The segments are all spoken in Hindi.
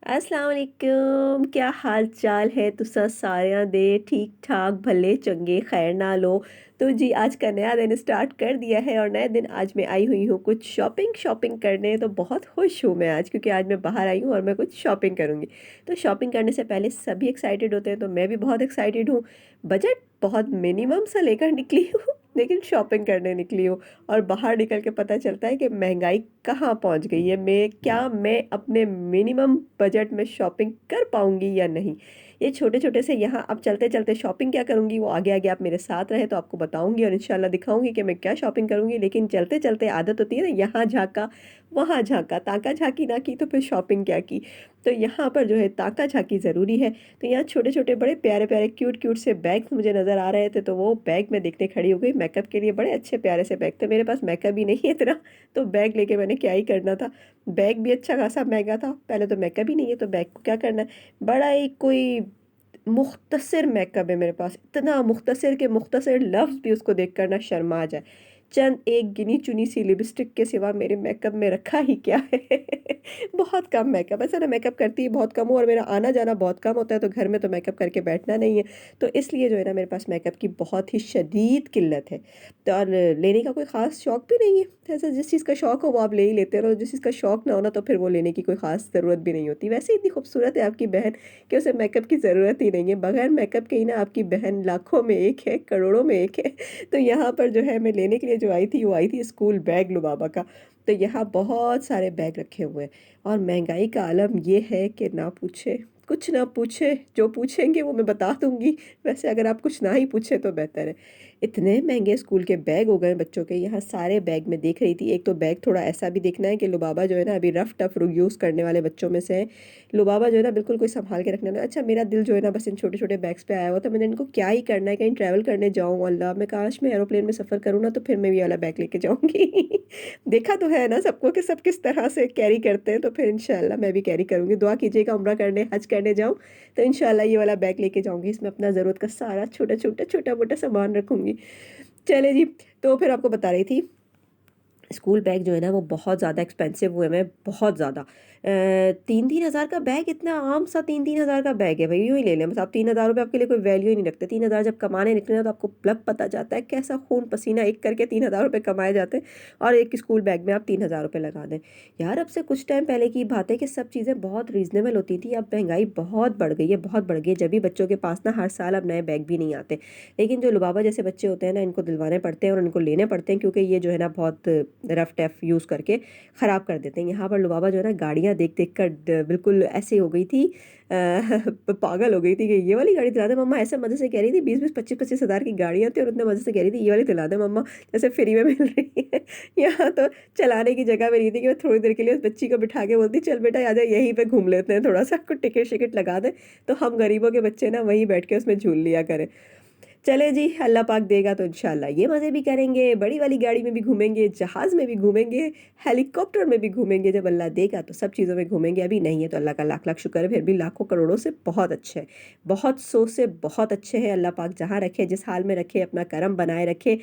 अस्सलाम वालेकुम, क्या हाल चाल है तुसा सारियां दे ठीक ठाक भले चंगे खैर ना लो। तो जी आज का नया दिन स्टार्ट कर दिया है और नए दिन आज मैं आई हुई हूँ कुछ शॉपिंग शॉपिंग करने। तो बहुत खुश हूँ मैं आज क्योंकि आज मैं बाहर आई हूँ और मैं कुछ शॉपिंग करूँगी। तो शॉपिंग करने से पहले सभी एक्साइटेड होते हैं तो मैं भी बहुत एक्साइटेड हूँ। बजट बहुत मिनिमम सा लेकर निकली हूँ लेकिन शॉपिंग करने निकली हूँ। और बाहर निकल के पता चलता है कि महंगाई कहाँ पहुँच गई है। मैं अपने मिनिमम बजट में शॉपिंग कर पाऊँगी या नहीं। ये छोटे छोटे से यहाँ अब चलते चलते शॉपिंग क्या करूँगी वो आगे आगे आप मेरे साथ रहे तो आपको बताऊँगी और इंशाल्लाह दिखाऊँगी कि मैं क्या शॉपिंग करूँगी। लेकिन चलते चलते आदत होती है ना, यहाँ झाँका वहाँ झाँका, ताका झाँकी ना की तो फिर शॉपिंग क्या की। तो यहाँ पर जो है ताका झाँकी ज़रूरी है। तो यहाँ छोटे छोटे बड़े प्यारे प्यारे क्यूट क्यूट से बैग मुझे नज़र आ रहे थे तो वो बैग मैं देखने खड़ी हो गई। मेकअप के लिए बड़े अच्छे प्यारे से बैग थे, मेरे पास मेकअप भी नहीं है इतना, तो बैग लेके मैंने क्या ही करना था। बैग भी अच्छा खासा महंगा था, पहले तो मेकअप ही नहीं है तो बैग को क्या करना है। बड़ा ही कोई मुख्तसर मेकअप है मेरे पास, इतना मुख्तसर के मुख्तसर लफ्ज़ भी उसको देख कर ना शर्मा आ जाए। चंद एक गिनी चुनी सी लिपस्टिक के सिवा मेरे मेकअप में रखा ही क्या है। बहुत कम मेकअप, ऐसा ना मेकअप करती ही बहुत कम हूँ और मेरा आना जाना बहुत कम होता है तो घर में तो मेकअप करके बैठना नहीं है। तो इसलिए जो है ना मेरे पास मेकअप की बहुत ही शदीद किल्लत है। तो और लेने का कोई ख़ास शौक भी नहीं है। ऐसा जिस चीज़ का शौक हो वो आप ले ही लेते हो और जिस चीज़ का शौक ना हो ना तो फिर वो लेने की कोई ख़ास ज़रूरत भी नहीं होती। वैसे इतनी खूबसूरत है आपकी बहन कि उसे मेकअप की ज़रूरत ही नहीं है। बगैर मेकअप के ही ना आपकी बहन लाखों में एक है, करोड़ों में एक है। तो यहाँ पर जो है मैं लेने के लिए जो आई थी वो आई थी स्कूल बैग लुबाबा का। तो यहाँ बहुत सारे बैग रखे हुए हैं और महंगाई का आलम ये है कि ना पूछे कुछ ना पूछे, जो पूछेंगे वो मैं बता दूंगी। वैसे अगर आप कुछ ना ही पूछे तो बेहतर है। इतने महंगे स्कूल के बैग हो गए बच्चों के। यहाँ सारे बैग में देख रही थी, एक तो बैग थोड़ा ऐसा भी देखना है कि लुबाबा जो है ना अभी रफ टफ यूज़ करने वाले बच्चों में से है। लुबाबा जो है ना बिल्कुल कोई संभाल के रखने वाला। अच्छा मेरा दिल जो है ना बस इन छोटे छोटे बैग्स पे आया हुआ था। मैंने इनको क्या ही करना है, कहीं ट्रैवल करने जाऊँ अल्लाह, मैं काश मैं एरोप्लेन में सफ़र करूँ ना तो फिर मैं ये वाला बैग लेके जाऊँगी। देखा तो है ना सबको कि सब किस तरह से कैरी करते हैं, तो फिर इंशाल्लाह मैं भी कैरी करूँगी। दुआ कीजिएगा उम्रा करने हज करने जाऊँ तो इंशाल्लाह ये वाला बैग लेके जाऊँगी। इसमें अपना ज़रूरत का सारा छोटा छोटा छोटा मोटा सामान रखूँगी। चले जी, तो फिर आपको बता रही थी स्कूल बैग जो है ना वो बहुत ज़्यादा एक्सपेंसिव हुए हैं, बहुत ज़्यादा। 3-3 हज़ार का बैग, इतना आम सा 3-3 हज़ार का बैग है भाई, यूँ ही ले लें बस। आप 3 हज़ार रुपये आपके लिए कोई वैल्यू ही नहीं रखते। 3 हज़ार जब कमाने निकले ना तो आपको लब पता जाता है कैसा खून पसीना एक करके 3 हज़ार रुपये कमाए जाते हैं और एक स्कूल बैग में आप 3 हज़ार रुपये लगा दें। यार अब से कुछ टाइम पहले की बात है कि सब चीज़ें बहुत रीज़नेबल होती थी, अब महंगाई बहुत बढ़ गई है, बहुत बढ़ गई है। जब भी बच्चों के पास ना हर साल अब नए बैग भी नहीं आते, लेकिन जो लुबाबा जैसे बच्चे होते हैं ना इनको दिलवाने पड़ते हैं और इनको लेने पड़ते हैं क्योंकि ये जो है ना बहुत रफ टफ यूज़ करके ख़राब कर देते हैं। यहाँ पर लुबाबा जो है ना गाड़ियाँ देख देख कर बिल्कुल ऐसे हो गई थी, पागल हो गई थी कि ये वाली गाड़ी दिला दे मम्मा। ऐसे मज़े से कह रही थी, 20-20 25-25 हज़ार की गाड़ियाँ थी और उतने मज़े से कह रही थी ये वाली दिला दे मम्मा, जैसे फ्री में मिल रही है। यहाँ तो चलाने की जगह भी नहीं थी कि मैं थोड़ी देर के लिए उस बच्ची को बिठा के बोलती चल बेटा आजा यहीं पे घूम लेते हैं, थोड़ा सा कुछ टिकट शिकट लगा दे तो हम गरीबों के बच्चे ना वहीं बैठ के उसमें झूल लिया करें। चले जी, अल्लाह पाक देगा तो इंशाल्लाह ये मज़े भी करेंगे, बड़ी वाली गाड़ी में भी घूमेंगे, जहाज़ में भी घूमेंगे, हेलीकॉप्टर में भी घूमेंगे। जब अल्लाह देगा तो सब चीज़ों में घूमेंगे, अभी नहीं है तो अल्लाह का लाख लाख शुक्र है, फिर भी लाखों करोड़ों से बहुत अच्छे हैं। बहुत सौ से बहुत अच्छे हैं। अल्लाह पाक जहाँ रखे जिस हाल में रखे अपना करम बनाए रखे,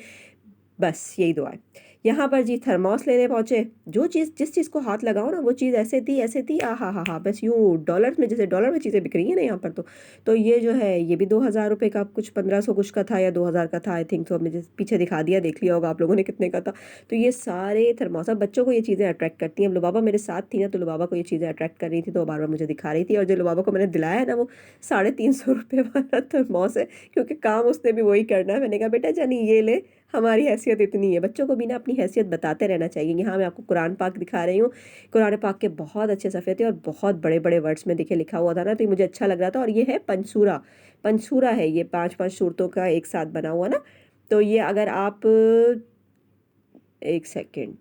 बस यही दुआ है। यहाँ पर जी थर्मोस लेने पहुँचे, जो चीज़ जिस चीज़ को हाथ लगाओ ना वो चीज़ ऐसे थी आहा बस यूँ डॉलर्स में, जैसे डॉलर में चीज़ें बिक रही हैं ना यहाँ पर। तो ये जो है ये भी 2,000 रुपये का, कुछ 1500 कुछ का था या 2,000 का था आई थिंक। तो हमने पीछे दिखा दिया, देख लिया होगा आप लोगों ने कितने का था। तो ये सारे थर्मोस, अब बच्चों को ये चीज़ें अट्रैक्ट करती हैं। अब लुबाबा मेरे साथ थी ना तो लुबाबा को ये चीज़ें अट्रैक्ट कर रही थी तो वो बार बार मुझे दिखा रही थी। और जो लुबाबा को मैंने दिलाया है ना वो 350 रुपये वाला थर्मोस है क्योंकि काम उसने भी वही करना है। मैंने कहा बेटा जानी ये ले, हमारी हैसियत इतनी है। बच्चों को भी ना अपनी हैसियत बताते रहना चाहिए। यहाँ मैं आपको कुरान पाक दिखा रही हूँ। कुरान पाक के बहुत अच्छे सफ़े थे और बहुत बड़े बड़े वर्ड्स में देखे लिखा हुआ था ना तो ये मुझे अच्छा लग रहा था। और ये है पंसूरा, पंसूरा है ये, 5-5 सूरतों का एक साथ बना हुआ ना। तो ये अगर आप एक सेकेंड,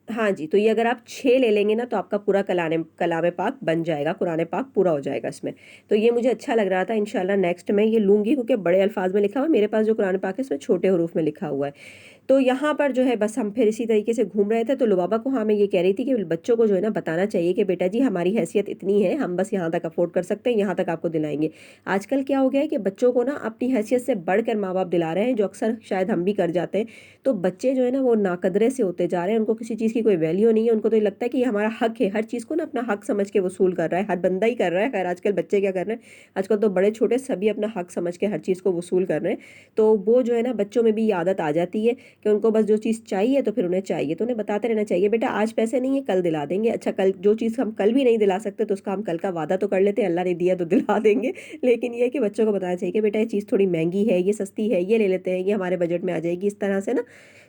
हाँ जी, तो ये अगर आप 6 ले लेंगे ना तो आपका पूरा कलाम पाक बन जाएगा, कुरान पाक पूरा हो जाएगा इसमें। तो ये मुझे अच्छा लग रहा था। इंशाल्लाह नेक्स्ट मैं ये लूँगी क्योंकि बड़े अल्फाज में लिखा हुआ है। मेरे पास जो कुरान पाक है इसमें छोटे हरूफ में लिखा हुआ है। तो यहाँ पर जो है बस हम फिर इसी तरीके से घूम रहे थे। तो लुबाबा को हाँ मैं ये कह रही थी कि बच्चों को जो है ना बताना चाहिए कि बेटा जी हमारी हैसियत इतनी है, हम बस यहाँ तक अफोर्ड कर सकते हैं, यहाँ तक आपको दिलाएंगे। आजकल क्या हो गया है कि बच्चों को ना अपनी हैसियत से बढ़कर माँ बाप दिला रहे हैं, जो अक्सर शायद हम भी कर जाते हैं। तो बच्चे जो है ना वो नाकदरे से होते जा रहे हैं, उनको किसी चीज़ की कोई वैल्यू नहीं है। उनको तो ये लगता है कि ये हमारा हक है, हर चीज़ को ना अपना हक समझ के वसूल कर रहा है, हर बंदा ही कर रहा है। खैर आजकल बच्चे क्या कर रहे हैं, आजकल तो बड़े छोटे सभी अपना हक समझ के हर चीज़ को वसूल कर रहे हैं। तो वो जो है ना बच्चों में भी ये आदत आ जाती है कि उनको बस जो चीज़ चाहिए तो फिर उन्हें चाहिए। तो उन्हें बताते रहना चाहिए बेटा आज पैसे नहीं है कल दिला देंगे। अच्छा कल जो चीज़ हम कल भी नहीं दिला सकते तो उसका हम कल का वादा तो कर लेते हैं, अल्लाह ने दिया तो दिला देंगे। लेकिन ये है कि बच्चों को बताना चाहिए कि बेटा ये चीज़ थोड़ी महंगी है, ये सस्ती है, ये ले लेते हैं, ये हमारे बजट में आ जाएगी, इस तरह से ना।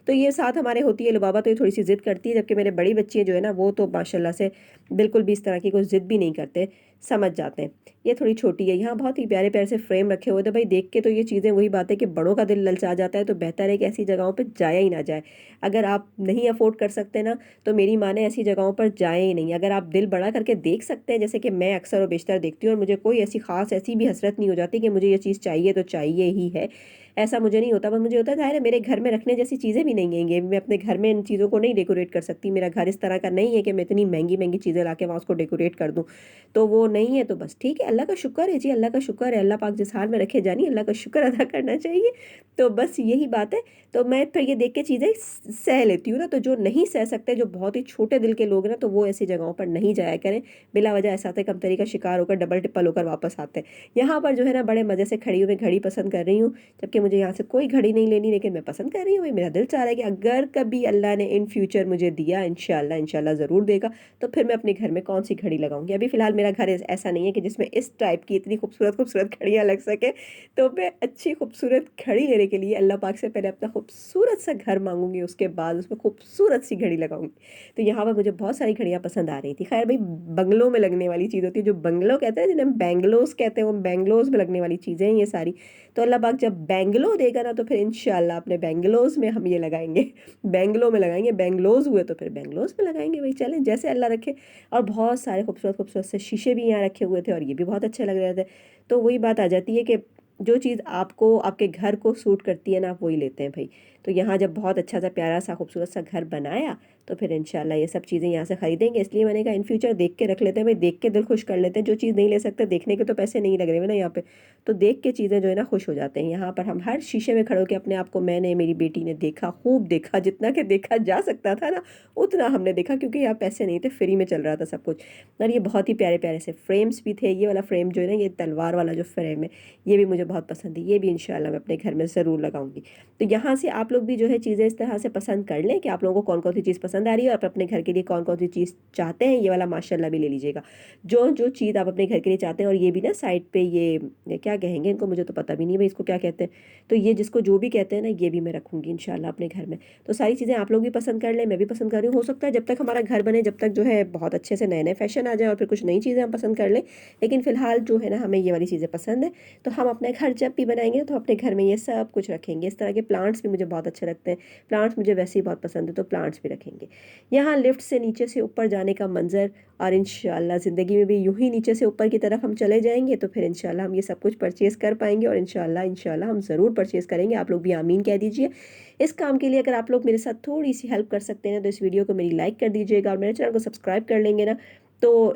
तो ये साथ हमारे होती है। लुबाबा तो ये थोड़ी सी ज़िद करती है, जबकि मेरे बड़ी बच्ची जो है ना वो तो माशाल्लाह से बिल्कुल भी इस तरह की कोई ज़िद भी नहीं करते, समझ जाते हैं। ये थोड़ी छोटी है। यहाँ बहुत ही प्यारे प्यारे से फ्रेम रखे हुए थे भाई, देख के तो ये चीज़ें वही बात है कि बड़ों का दिल ललचा जाता है। तो बेहतर है कि ऐसी जगहों पे जाया ही ना जाए। अगर आप नहीं अफोर्ड कर सकते ना तो मेरी माने ऐसी जगहों पर जाएं ही नहीं। अगर आप दिल बड़ा करके देख सकते हैं, जैसे कि मैं अक्सर और बेशतर देखती हूँ, और मुझे कोई ऐसी खास ऐसी भी हसरत नहीं हो जाती कि मुझे ये चीज़ चाहिए तो चाहिए ही है, ऐसा मुझे नहीं होता। बस मुझे होता है ज़ाहिर है मेरे घर में रखने जैसी चीज़ें भी नहीं हैं ये, मैं अपने घर में इन चीज़ों को नहीं डेकोरेट कर सकती। मेरा घर इस तरह का नहीं है कि मैं इतनी महंगी महंगी चीज़ें ला के वहाँ उसको डेकोरेट कर दूँ, तो वो नहीं है। तो बस ठीक है, अल्लाह का शुक्र है जी, अल्लाह का शुक्र है। अल्लाह पाक जिस हाल में रखे जानी, अल्लाह का शुक्र अदा करना चाहिए। तो बस यही बात है। तो मैं फिर ये देख के चीज़ें सह लेती हूँ ना। तो जो नहीं सह सकते, जो बहुत ही छोटे दिल के लोग ना, तो वो ऐसी जगहों पर नहीं जाया करें। बिला वजह ऐसा होता है कमतरी का शिकार होकर डबल टिप्पल होकर वापस आते हैं। यहाँ पर जो है ना बड़े मज़े से खड़ी हुई मैं घड़ी पसंद कर रही हूँ, जबकि मुझे यहाँ से कोई घड़ी नहीं लेनी, लेकिन मैं पसंद कर रही हूँ। मेरा दिल चाह रहा है कि अगर कभी अल्लाह ने इन फ्यूचर मुझे दिया, इंशाल्लाह इंशाल्लाह ज़रूर देगा, तो फिर मैं अपने घर में कौन सी घड़ी लगाऊंगी। अभी फ़िलहाल मेरा घर ऐसा नहीं है कि जिसमें इस टाइप की इतनी खूबसूरत खूबसूरत घड़ियाँ लग सके। तो मैं अच्छी खूबसूरत घड़ी लेने के लिए अल्लाह पाक से पहले अपना खूबसूरत सा घर मांगूंगी, उसके बाद उसमें खूबसूरत सी घड़ी लगाऊंगी। तो यहाँ पर मुझे बहुत सारी घड़ियाँ पसंद आ रही थी। खैर भाई, बंगलों में लगने वाली चीज़ होती है, जो बंगलो कहते हैं, जिन्हें हम बैंगलोस कहते हैं, वो बैंगलोस में लगने वाली चीज़ें हैं ये सारी। तो अल्लाह पाक जब बैंगलो देगा ना तो फिर इंशाल्लाह अपने बैंगलोस में हम ये लगाएंगे। बैंगलो में लगाएंगे, बैंगलोज हुए तो फिर बैंगलोस में लगाएंगे। भाई चलें, जैसे अल्लाह रखे। और बहुत सारे खूबसूरत खूबसूरत से शीशे भी यहाँ रखे हुए थे, और ये भी बहुत अच्छे लग रहे थे। तो वही बात आ जाती है कि जो चीज़ आपको आपके घर को सूट करती है ना, आप वही लेते हैं भाई। तो यहाँ जब बहुत अच्छा सा प्यारा सा खूबसूरत सा घर बनाया, तो फिर इंशाल्लाह ये सब चीज़ें यहाँ से ख़रीदेंगे। इसलिए मैंने कहा इन फ्यूचर देख के रख लेते हैं भाई, देख के दिल खुश कर लेते हैं। जो चीज़ नहीं ले सकते, देखने के तो पैसे नहीं लग रहे हैं ना यहाँ पे, तो देख के चीज़ें जो है ना खुश हो जाते हैं। यहाँ पर हम हर शीशे में खड़े होकर अपने आप को, मैंने मेरी बेटी ने देखा, खूब देखा, जितना कि देखा जा सकता था ना उतना हमने देखा, क्योंकि यहाँ पैसे नहीं थे, फ्री में चल रहा था सब कुछ। और ये बहुत ही प्यारे प्यारे से फ्रेम्स भी थे। ये वाला फ्रेम जो है ना, ये तलवार वाला जो फ्रेम है, ये भी मुझे बहुत पसंद है। ये भी इंशाल्लाह मैं अपने घर में ज़रूर लगाऊंगी। तो यहाँ से आप लोग भी जो है चीज़ें इस तरह से पसंद कर लें कि आप लोगों को कौन कौन सी चीज़ पसंद आ रही है, और आप अपने घर के लिए कौन कौन सी चीज़ चाहते हैं। ये वाला माशाल्लाह भी ले लीजिएगा, जो जो चीज़ आप अपने घर के लिए चाहते हैं। और ये भी ना साइड पे ये क्या कहेंगे इनको, मुझे तो पता भी नहीं भाई इसको क्या कहते हैं। तो ये जिसको जो भी कहते हैं ना, ये भी मैं रखूँगी इंशाल्लाह अपने घर में। तो सारी चीज़ें आप लोग भी पसंद कर लें, मैं भी पसंद कर रही हूँ। हो सकता है जब तक हमारा घर बने, जब तक जो है बहुत अच्छे से नए नए फैशन आ जाए और फिर कुछ नई चीज़ें हम पसंद कर लें। लेकिन फ़िलहाल जो है ना हमें ये वाली चीज़ें पसंद है। तो हम अपने घर जब भी बनाएंगे तो अपने घर में ये सब कुछ रखेंगे। इस तरह के प्लांट्स भी मुझे बहुत अच्छे लगते हैं, प्लांट्स मुझे वैसे ही बहुत पसंद है, तो प्लांट्स भी रखेंगे। यहाँ लिफ्ट से नीचे से ऊपर जाने का मंजर, और इंशाल्लाह ज़िंदगी में भी यूं ही नीचे से ऊपर की तरफ हम चले जाएंगे, तो फिर इंशाल्लाह हम ये सब कुछ परचेज़ कर पाएंगे। और इंशाल्लाह इंशाल्लाह हम ज़रूर परचेज़ करेंगे। आप लोग भी आमीन कह दीजिए इस काम के लिए। अगर आप लोग मेरे साथ थोड़ी सी हेल्प कर सकते हैं तो इस वीडियो को मेरी लाइक कर दीजिएगा, और मेरे चैनल को सब्सक्राइब कर लेंगे ना, तो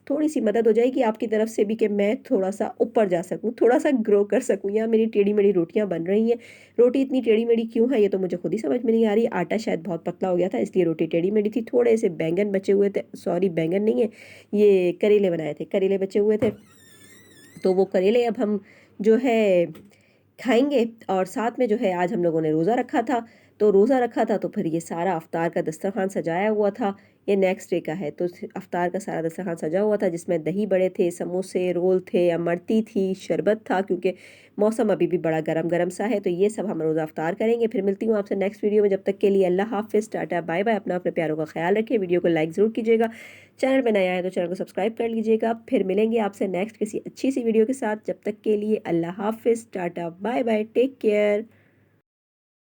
थोड़ी सी मदद हो जाएगी आपकी तरफ से भी कि मैं थोड़ा सा ऊपर जा सकूं, थोड़ा सा ग्रो कर सकूं। यहाँ मेरी टेढ़ी मेढ़ी रोटियां बन रही हैं। रोटी इतनी टेढ़ी मेढ़ी क्यों है ये तो मुझे खुद ही समझ में नहीं आ रही। आटा शायद बहुत पतला हो गया था, इसलिए रोटी टेढ़ी मेढ़ी थी। थोड़े से बैंगन बचे हुए थे, सॉरी बैंगन नहीं है, ये करेले बनाए थे, करेले बचे हुए थे। तो वो करेले अब हम जो है खाएंगे। और साथ में जो है आज हम लोगों ने रोज़ा रखा था, तो रोज़ा रखा था तो फिर ये सारा अफ्तार का दस्तरखान सजाया हुआ था। ये नेक्स्ट डे का है, तो अफ्तार का सारा दस्तरखान सजा हुआ था, जिसमें दही बड़े थे, समोसे, रोल थे, अमरती थी, शरबत था, क्योंकि मौसम अभी भी बड़ा गरम गरम सा है। तो ये सब हम रोज़ा अफ्तार करेंगे। फिर मिलती हूँ आपसे नेक्स्ट वीडियो में, जब तक के लिए अल्लाह हाफिज़, टाटा बाय बाय। अपना अपने प्यारों का ख्याल रखिए। वीडियो को लाइक ज़रूर कीजिएगा, चैनल पे नया है तो चैनल को सब्सक्राइब कर लीजिएगा। फिर मिलेंगे आपसे नेक्स्ट किसी अच्छी सी वीडियो के साथ। जब तक के लिए अल्लाह हाफिज़, tata bye bye, take care.